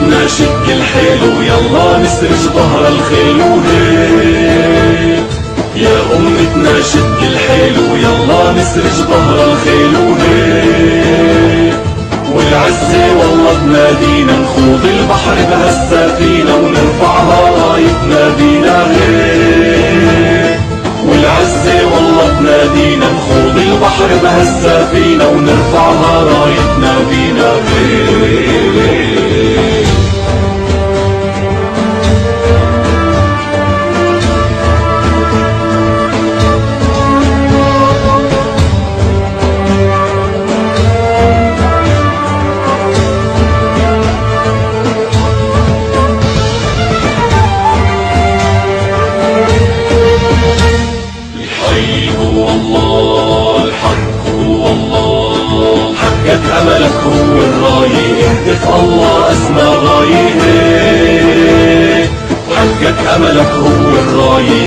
أمتنا شد الحيل ويلا نسرج ظهر الخيل وهيك. يا أمتنا شد الحيل ويلا نسرج ظهر الخيل وهيك. والعزة والله تنادينا نخوض البحر بهالسفينة ونرفعها رايتنا بينا هيك. والعزة والله تنادينا نخوض البحر بهالسفينة ونرفعها رايتنا بينا هيك. حقك أملك هو الراية، اهدف الله أسمى غاية. حقك أملك هو الراية.